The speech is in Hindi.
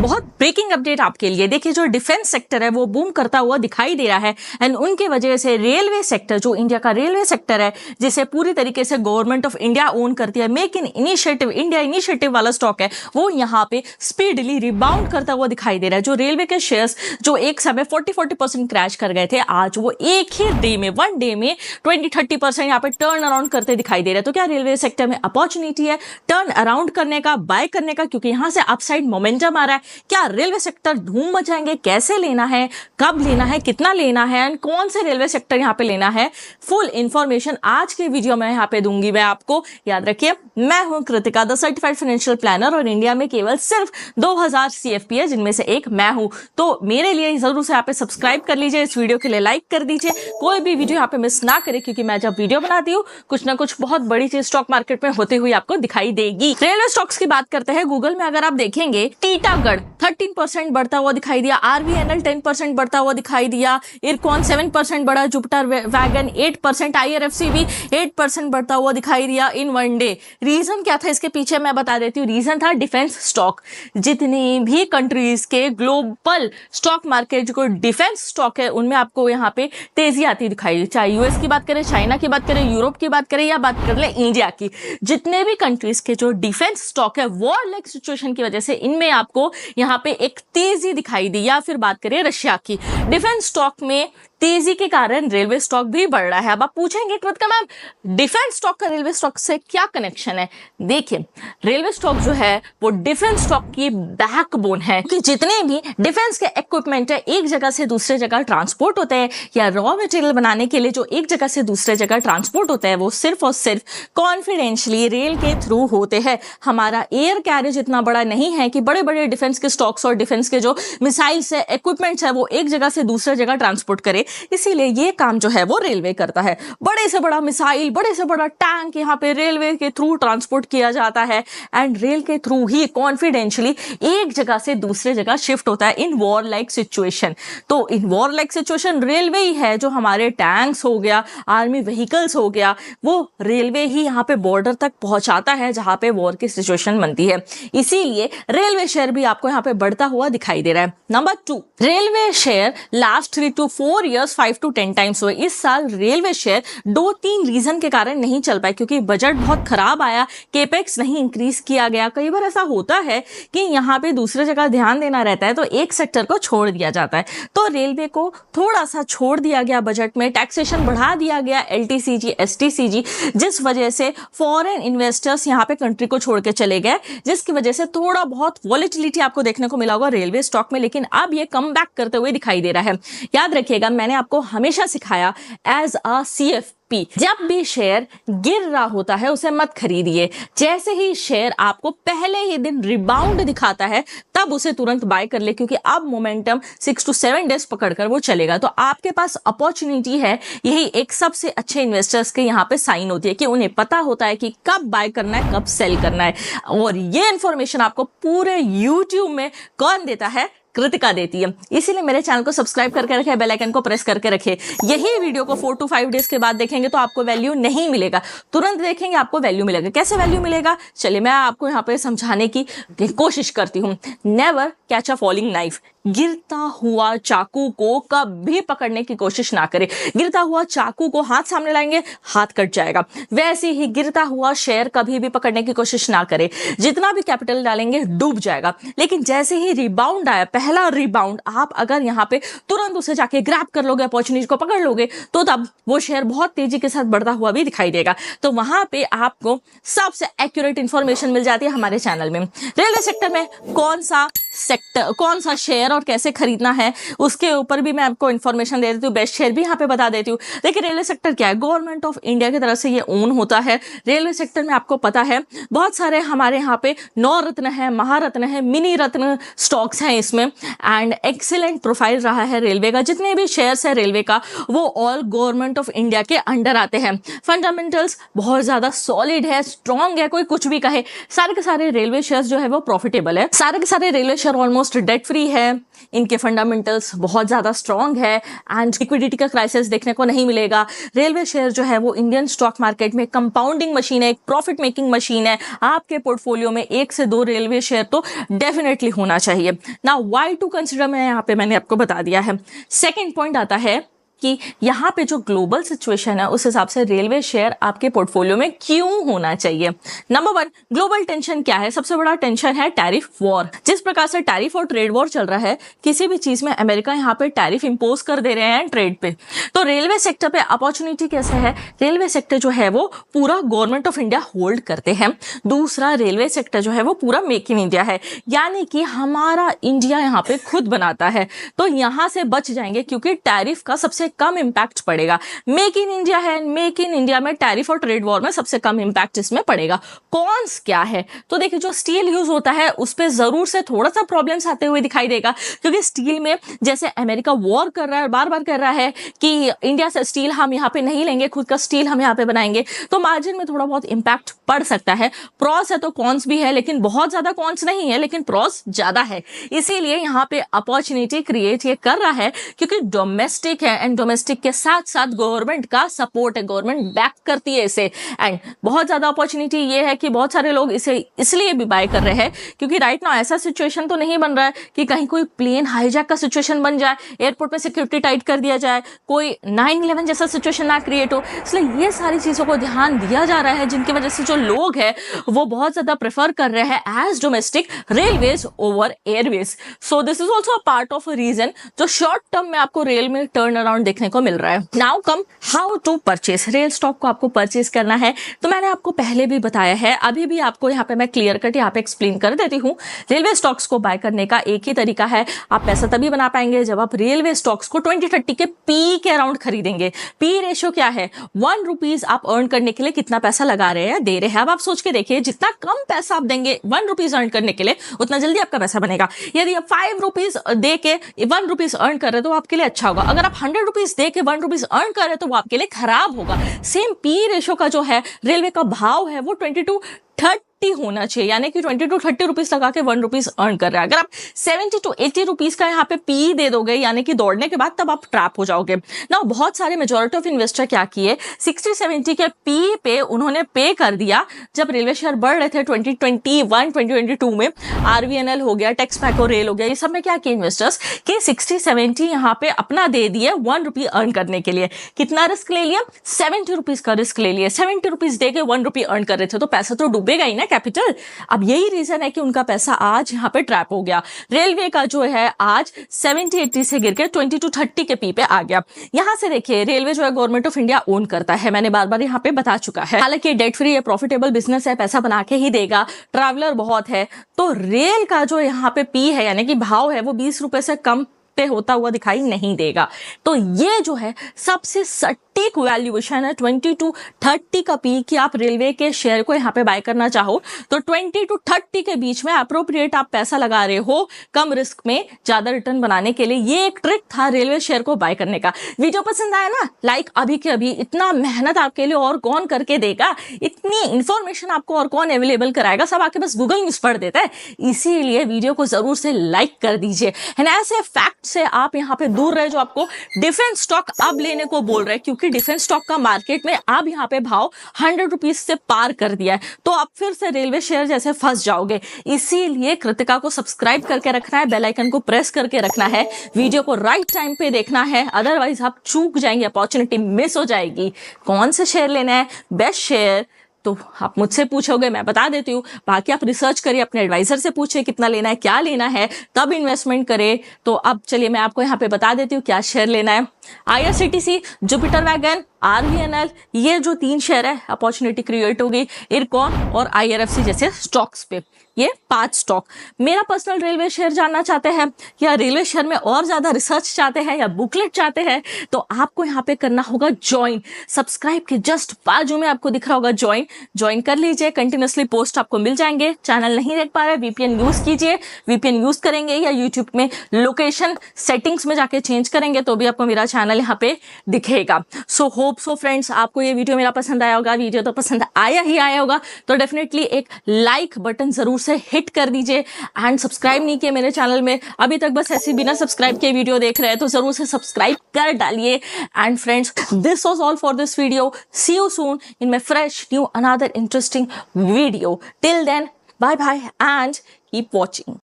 बहुत ब्रेकिंग अपडेट आपके लिए। देखिए जो डिफेंस सेक्टर है वो बूम करता हुआ दिखाई दे रहा है एंड उनके वजह से रेलवे सेक्टर, जो इंडिया का रेलवे सेक्टर है जिसे पूरी तरीके से गवर्नमेंट ऑफ इंडिया ओन करती है, make in initiative India initiative वाला स्टॉक है, वो यहाँ पे स्पीडली रिबाउंड करता हुआ दिखाई दे रहा है। जो रेलवे के शेयर्स जो एक समय 40% क्रैश कर गए थे, आज वो एक ही डे में, वन डे में 20-30% यहाँ पे टर्न अराउंड करते दिखाई दे रहे हैं। तो क्या रेलवे सेक्टर में अपॉर्चुनिटी है टर्न अराउंड करने का, बाय करने का, क्योंकि यहाँ से अपसाइड मोमेंटम आ रहा है। क्या रेलवे सेक्टर धूम मचाएंगे? कैसे लेना है, कब लेना है, कितना लेना है एंड कौन से रेलवे सेक्टर यहाँ पे लेना है, फुल इंफॉर्मेशन आज के वीडियो में यहाँ पे दूंगी मैं आपको। याद रखिए मैं हूं Kritika, the certified financial planner, और इंडिया में केवल सिर्फ 2000 CFP है जिनमें से एक मैं हूं। तो मेरे लिए जरूर से यहाँ पे सब्सक्राइब कर लीजिए, इस वीडियो के लिए लाइक कर दीजिए, कोई भी वीडियो यहाँ पे मिस ना करे, क्योंकि मैं जब वीडियो बनाती हूँ कुछ ना कुछ बहुत बड़ी चीज स्टॉक मार्केट में होते हुए आपको दिखाई देगी। रेलवे स्टॉक्स की बात करते हैं। गूगल में अगर आप देखेंगे टीटागढ़ 13% बढ़ता हुआ दिखाई दिया, RVNL 10% बढ़ता हुआ दिखाई दिया, इरकॉन 7% बढ़ा, जुपिटर वैगन 8%, IRFC भी 8% बढ़ता हुआ दिखाई दिया इन वन डे। रीजन क्या था इसके पीछे मैं बता देती हूँ। रीजन था डिफेंस स्टॉक। जितनी भी कंट्रीज के ग्लोबल स्टॉक मार्केट जो डिफेंस स्टॉक है उनमें आपको यहाँ पे तेजी आती दिखाई दी। चाहे यूएस की बात करें, चाइना की बात करें, यूरोप की बात करें या बात कर ले इंडिया की, जितने भी कंट्रीज के जो डिफेंस स्टॉक है वॉर लाइक सिचुएशन की वजह से इनमें आपको यहाँ पे एक तेजी दिखाई दी। या फिर बात करें रशिया की, डिफेंस स्टॉक में तेजी के कारण रेलवे स्टॉक भी बढ़ रहा है। अब आप पूछेंगे कृतिका मैम डिफेंस स्टॉक का रेलवे स्टॉक से क्या कनेक्शन है? देखिए रेलवे स्टॉक जो है वो डिफेंस स्टॉक की बैकबोन है कि जितने भी डिफेंस के इक्विपमेंट है एक जगह से दूसरे जगह ट्रांसपोर्ट होते हैं, या रॉ मटेरियल बनाने के लिए जो एक जगह से दूसरे जगह ट्रांसपोर्ट होता है वो सिर्फ और सिर्फ कॉन्फिडेंशियली रेल के थ्रू होते हैं। हमारा एयर कैरिज इतना बड़ा नहीं है कि बड़े बड़े डिफेंस के स्टॉक्स और डिफेंस के जो मिसाइल्स है, इक्विपमेंट्स है, वो एक जगह से दूसरे जगह ट्रांसपोर्ट करे। इसीलिए ये काम जो है वो रेलवे करता है। बड़े से बड़ा मिसाइल, बड़े से बड़ा टैंक यहाँ पे रेलवे के थ्रू ट्रांसपोर्ट किया जाता है एंड रेल के थ्रू ही कॉन्फिडेंशियली एक जगह से दूसरे जगह शिफ्ट होता है इन वॉर लाइक सिचुएशन। तो in war like situation railway ही है जो हमारे टैंक्स हो गया, आर्मी व्हीकल्स हो गया, वो रेलवे ही यहाँ पे बॉर्डर तक पहुंचाता है जहां पे वॉर की सिचुएशन बनती है। इसीलिए रेलवे शेयर भी आपको यहाँ पे बढ़ता हुआ दिखाई दे रहा है। Number 2, railway share last 3 to 4 years 5 to 10 times हुए। इस साल रेलवे शेयर 2-3 रीजन के कारण नहीं चल पाए, क्योंकि बजट बहुत खराब आया, केपेक्स नहीं इंक्रीज किया गया। कई बार ऐसा होता है कि यहाँ पे दूसरे जगह ध्यान देना रहता है तो एक सेक्टर को छोड़ दिया जाता है। तो रेलवे को थोड़ा सा छोड़ दिया गया बजट में, टैक्सेशन बढ़ा दिया गया LTCG STCG, जिस वजह से फॉरेन इन्वेस्टर्स यहाँ पे कंट्री को छोड़ के चले गए, जिसकी वजह से थोड़ा बहुत वॉलेटिलिटी आपको देखने को मिला होगा रेलवे स्टॉक में। लेकिन अब ये कम बैक करते हुए दिखाई दे रहा है। याद रखिएगा मैंने आपको हमेशा सिखाया एज अ CFP, जब भी शेयर गिर रहा होता है उसे मत खरीदिए। जैसे ही शेयर आपको पहले ही दिन रिबाउंड दिखाता है तब उसे तुरंत बाय कर ले, क्योंकि अब मोमेंटम 6 to 7 डेज पकड़कर वो चलेगा। तो आपके पास अपॉर्चुनिटी है। यही एक सबसे अच्छे इन्वेस्टर्स के यहाँ पे साइन होती है कि उन्हें पता होता है कि कब बाय करना है, कब सेल करना है। और ये इंफॉर्मेशन आपको पूरे YouTube में कौन देता है? कृतिका देती है। इसीलिए मेरे चैनल को सब्सक्राइब करके रखे, बेल आइकन को प्रेस करके रखे। यही वीडियो को 4 to 5 डेज के बाद देखेंगे तो आपको वैल्यू नहीं मिलेगा, तुरंत देखेंगे आपको वैल्यू मिलेगा। कैसे वैल्यू मिलेगा? चलिए मैं आपको यहाँ पे समझाने की कोशिश करती हूँ। Never catch a falling knife. गिरता हुआ चाकू को कभी पकड़ने की कोशिश ना करें। गिरता हुआ चाकू को हाथ सामने लाएंगे, हाथ कट जाएगा। वैसे ही गिरता हुआ शेयर कभी भी पकड़ने की कोशिश ना करें। जितना भी कैपिटल डालेंगे डूब जाएगा। लेकिन जैसे ही रिबाउंड आया, पहला रिबाउंड, आप अगर यहाँ पे तुरंत उसे जाके ग्रैब कर लोगे, अपॉर्चुनिटी को पकड़ लोगे, तो तब वो शेयर बहुत तेजी के साथ बढ़ता हुआ भी दिखाई देगा। तो वहां पे आपको सबसे एक्यूरेट इंफॉर्मेशन मिल जाती है हमारे चैनल में। रेलवे सेक्टर में कौन सा शेयर और कैसे खरीदना है उसके ऊपर भी मैं आपको इन्फॉर्मेशन दे देती हूँ। बेस्ट शेयर भी यहाँ पे बता देती हूँ। देखिए रेलवे सेक्टर क्या है, गवर्नमेंट ऑफ इंडिया की तरफ से ये ओन होता है। रेलवे सेक्टर में आपको पता है बहुत सारे हमारे यहाँ पे 9 रत्न है, महारत्न है, मिनी रत्न स्टॉक्स हैं इसमें एंड एक्सीलेंट प्रोफाइल रहा है रेलवे का। जितने भी शेयर्स है रेलवे का वो ऑल गवर्नमेंट ऑफ इंडिया के अंडर आते हैं। फंडामेंटल्स बहुत ज्यादा सॉलिड है, स्ट्रॉन्ग है, कोई कुछ भी कहे, सारे के सारे रेलवे शेयर्स जो है वो प्रॉफिटेबल है। सारे के सारे railway share almost debt free है, इनके फंडामेंटल्स बहुत ज़्यादा स्ट्रॉन्ग है एंड लिक्विडिटी का क्राइसिस देखने को नहीं मिलेगा। रेलवे शेयर जो है वो इंडियन स्टॉक मार्केट में कंपाउंडिंग मशीन है, एक प्रॉफिट मेकिंग मशीन है। आपके पोर्टफोलियो में 1 से 2 रेलवे शेयर तो डेफिनेटली होना चाहिए। ना वाई टू कंसिडर में यहाँ पे मैंने आपको बता दिया है। सेकेंड पॉइंट आता है कि यहाँ पे जो ग्लोबल सिचुएशन है उस हिसाब से रेलवे शेयर आपके पोर्टफोलियो में क्यों होना चाहिए। नंबर 1, ग्लोबल टेंशन क्या है? सबसे बड़ा टेंशन है टैरिफ वॉर। जिस प्रकार से टैरिफ और ट्रेड वॉर चल रहा है, किसी भी चीज में अमेरिका यहाँ पे टैरिफ इंपोज कर दे रहे हैं ट्रेड पे, तो रेलवे सेक्टर पे अपॉर्चुनिटी कैसे है? रेलवे सेक्टर जो है वो पूरा गवर्नमेंट ऑफ इंडिया होल्ड करते हैं। दूसरा, रेलवे सेक्टर जो है वो पूरा मेक इन इंडिया है, यानी कि हमारा इंडिया यहाँ पे खुद बनाता है, तो यहाँ से बच जाएंगे क्योंकि टैरिफ का सबसे कम इंपैक्ट पड़ेगा। मेक इन इंडिया है, मेक इन इंडिया में टैरिफ और ट्रेड वॉर में सबसे कम इंपैक्ट इसमें पड़ेगा। कॉन्स क्या है? तो देखिए, जो स्टील यूज होता है उस पे जरूर से थोड़ा सा प्रॉब्लम्स आते हुए दिखाई देगा, क्योंकि स्टील में जैसे अमेरिका वॉर कर रहा है और बार बार कर रहा है कि इंडिया से स्टील हम यहाँ पे नहीं लेंगे, खुद का स्टील हम यहाँ पे बनाएंगे, तो मार्जिन में थोड़ा बहुत इंपैक्ट पड़ सकता है। प्रॉस है तो कॉन्स भी है, लेकिन बहुत ज्यादा कॉन्स नहीं है, लेकिन प्रॉस ज्यादा है। इसीलिए यहाँ पे अपॉर्चुनिटी क्रिएट ये कर रहा है क्योंकि डोमेस्टिक है एंड डोमेस्टिक के साथ साथ गवर्नमेंट का सपोर्ट है, गवर्नमेंट बैक करती है इसे। एंड बहुत ज्यादा अपॉर्चुनिटी ये है कि बहुत सारे लोग इसे इसलिए भी बाय कर रहे हैं क्योंकि राइट नाउ ऐसा सिचुएशन तो नहीं बन रहा है कि कहीं कोई प्लेन हाईजैक का सिचुएशन बन जाए, एयरपोर्ट में सिक्योरिटी टाइट कर दिया जाए, कोई 9/11 जैसा सिचुएशन ना क्रिएट हो। इसलिए ये सारी चीजों को ध्यान दिया जा रहा है, जिनकी वजह से जो लोग हैं वो बहुत ज्यादा प्रेफर कर रहे हैं as domestic railways over airways. So this is also a part of a reason जो शॉर्ट टर्म में आपको रेल में टर्न अराउंड देखने को मिल रहा है। Now come how to purchase. Rail stock को आपको परचेस करना है तो मैंने आपको पहले भी बताया है, अभी भी आपको यहाँ पे मैं क्लियर कट यहाँ पे एक्सप्लेन कर देती हूँ। रेलवे स्टॉक्स को बाय करने का एक ही तरीका है। आप पैसा तभी बना पाएंगे जब आप रेलवे स्टॉक्स को 2030 के पी के अराउंड खरीदेंगे। पी रेशियो क्या है? 1 रुपीज आप अर्न करने के लिए कितना पैसा लगा रहे हैं, दे रहे हैं। अब आप सोच के देखिए, जितना कम पैसा आप देंगे 1 रुपीज अर्न करने के लिए, उतना जल्दी आपका पैसा बनेगा। यदि आप 5 रुपीज दे के 1 रुपीज अर्न कर रहे हैं तो आपके लिए अच्छा होगा। अगर आप 100 रुपीज दे के 1 रुपीज अर्न कर रहे हैं तो वो आपके लिए खराब होगा। सेम पी रेशियो का जो है रेलवे का भाव है वो 20 to 30 होना चाहिए, यानी कि 20 to 30 रुपीज लगा के 1 रुपीज अर्न कर रहे हैं। अगर आप 70 to 80 रुपीज का यहाँ पे पी दे दोगे, यानी कि दौड़ने के बाद, तब आप ट्रैप हो जाओगे ना। बहुत सारे मेजॉरिटी ऑफ इन्वेस्टर क्या किए, 60-70 के पी पे उन्होंने पे कर दिया जब रेलवे शेयर बढ़ रहे थे 2021-2022 में। RVNL हो गया, टेक्समैको रेल हो गया, ये सब में क्या किए इन्वेस्टर्स कि 60-70 यहाँ पे अपना दे दिए 1 रुपी अर्न करने के लिए। कितना रिस्क ले लिया? 70 रुपीज का रिस्क ले लिया। 70 रुपीज दे के 1 रुपी अर्न कर रहे थे, तो पैसा तो डूबेगा ही ना, कैपिटल। अब यही रीजन है कि उनका पैसा आज यहाँ पे ट्रैप हो गया। रेलवे का जो है आज 70-80 से गिर के 20 to 30 के पी पे आ गया। यहाँ से देखिए, रेलवे जो है गवर्नमेंट ऑफ इंडिया ओन करता है, मैंने बार बार यहाँ पे बता चुका है। हालांकि डेट फ्री है, प्रॉफिटेबल बिजनेस है, पैसा बना के ही देगा, ट्रैवलर बहुत है, तो रेल का जो यहाँ पे पी है यानी कि भाव है वो 20 रुपए से कम पे होता हुआ दिखाई नहीं देगा। तो ये जो है सबसे सटीक वैल्यूएशन है 20 to 30 का पी कि आप रेलवे के शेयर को यहाँ पे बाय करना चाहो तो 20 to 30 के बीच में अप्रोप्रिएट आप पैसा लगा रहे हो कम रिस्क में ज्यादा रिटर्न बनाने के लिए। ये एक ट्रिक था रेलवे शेयर को बाय करने का। वीडियो पसंद आया ना, लाइक अभी के अभी। इतना मेहनत आपके लिए और कौन करके देगा, इतनी इंफॉर्मेशन आपको और कौन अवेलेबल कराएगा, सब आके बस गूगल न्यूज पढ़ देता है। इसीलिए वीडियो को जरूर से लाइक कर दीजिए। ऐसे फैक्ट से आप यहाँ पे दूर रहे जो आपको डिफेंस स्टॉक अब लेने को बोल रहे हैं, क्योंकि डिफेंस स्टॉक का मार्केट में अब यहाँ पे भाव 100 रुपीज से पार कर दिया है, तो आप फिर से रेलवे शेयर जैसे फंस जाओगे। इसीलिए कृतिका को सब्सक्राइब करके रखना है, बेल आइकन को प्रेस करके रखना है, वीडियो को राइट टाइम पे देखना है, अदरवाइज आप चूक जाएंगे, अपॉर्चुनिटी मिस हो जाएगी। कौन से शेयर लेना है, बेस्ट शेयर, तो आप मुझसे पूछोगे, मैं बता देती हूँ। बाकी आप रिसर्च करिए, अपने एडवाइजर से पूछिए कितना लेना है, क्या लेना है, तब इन्वेस्टमेंट करें। तो अब चलिए मैं आपको यहाँ पे बता देती हूँ क्या शेयर लेना है। IRCTC, जुपिटर वैगन, RVNL, ये जो 3 शेयर है अपॉर्चुनिटी क्रिएट होगी। इरकॉन और IRFC जैसे स्टॉक्स पे, ये 5 स्टॉक। मेरा पर्सनल रेलवे शेयर जानना चाहते हैं या रेलवे शेयर में और ज्यादा रिसर्च चाहते हैं या बुकलेट चाहते हैं, तो आपको यहाँ पे करना होगा ज्वाइन। सब्सक्राइब के जस्ट बाजू में आपको दिख रहा होगा ज्वाइन कर लीजिए, कंटिन्यूसली पोस्ट आपको मिल जाएंगे। चैनल नहीं देख पा रहे, VPN यूज कीजिए, VPN यूज करेंगे या यूट्यूब में लोकेशन सेटिंग्स में जाके चेंज करेंगे तो भी आपको मेरा चैनल यहाँ पे दिखेगा। सो होप सो फ्रेंड्स आपको ये वीडियो मेरा पसंद आया होगा। वीडियो तो पसंद आया ही आया होगा तो डेफिनेटली एक लाइक बटन जरूर से हिट कर दीजिए एंड सब्सक्राइब नहीं किया मेरे चैनल में अभी तक, बस ऐसे बिना सब्सक्राइब के वीडियो देख रहे हैं तो जरूर से सब्सक्राइब कर डालिए। And friends, this was all for this video. See you soon in my fresh new another interesting video. Till then, bye bye and keep watching.